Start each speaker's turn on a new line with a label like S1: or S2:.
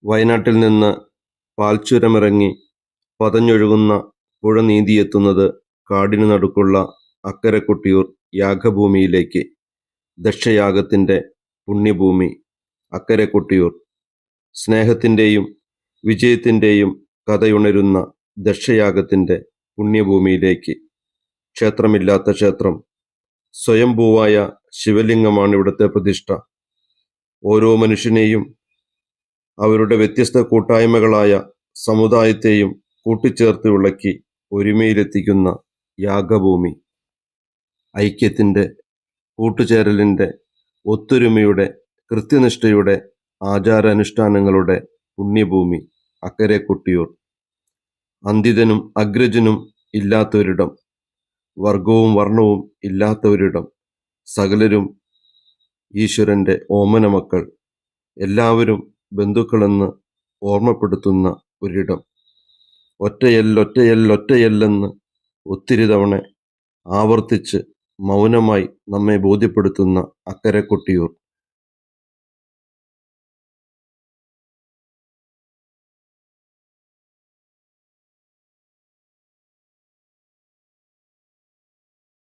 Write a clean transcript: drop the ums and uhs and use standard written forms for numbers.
S1: വയനാട്ടിൽ നിന്ന് പാൽച്ചുരമിറങ്ങി പതഞ്ഞൊഴുകുന്ന പുഴ നീന്തിയെത്തുന്നത് കാടിനു നടുക്കുള്ള അക്കരെ കൊട്ടിയൂർ യാഗഭൂമിയിലേക്ക്. ദക്ഷയാഗത്തിൻ്റെ പുണ്യഭൂമി അക്കരെ കൊട്ടിയൂർ. സ്നേഹത്തിൻ്റെയും വിജയത്തിൻ്റെയും കഥയുണരുന്ന ദക്ഷയാഗത്തിൻ്റെ പുണ്യഭൂമിയിലേക്ക്. ക്ഷേത്രമില്ലാത്ത ക്ഷേത്രം. സ്വയംഭൂവായ ശിവലിംഗമാണ് ഇവിടുത്തെ പ്രതിഷ്ഠ. ഓരോ മനുഷ്യനെയും അവരുടെ വ്യത്യസ്ത കൂട്ടായ്മകളായ സമുദായത്തെയും കൂട്ടിച്ചേർത്ത് വിളക്കി ഒരുമയിലെത്തിക്കുന്ന യാഗഭൂമി. ഐക്യത്തിൻ്റെ, കൂട്ടുചേരലിൻ്റെ, ഒത്തൊരുമയുടെ, കൃത്യനിഷ്ഠയുടെ, ആചാരാനുഷ്ഠാനങ്ങളുടെ പുണ്യഭൂമി അക്കരെ കൊട്ടിയൂർ. അന്തിതനും അഗ്രജനും ഇല്ലാത്തൊരിടം, വർഗവും വർണ്ണവും ഇല്ലാത്തൊരിടം, സകലരും ഈശ്വരൻ്റെ ഓമന മക്കൾ, എല്ലാവരും ബന്ധുക്കളെന്ന് ഓർമ്മപ്പെടുത്തുന്ന ഒരിടം. ഒറ്റയല്ലൊറ്റയല്ലൊറ്റയല്ലെന്ന് ഒത്തിരി തവണ ആവർത്തിച്ച് മൗനമായി നമ്മെ ബോധ്യപ്പെടുത്തുന്ന അക്കരെ കൊട്ടിയൂർ.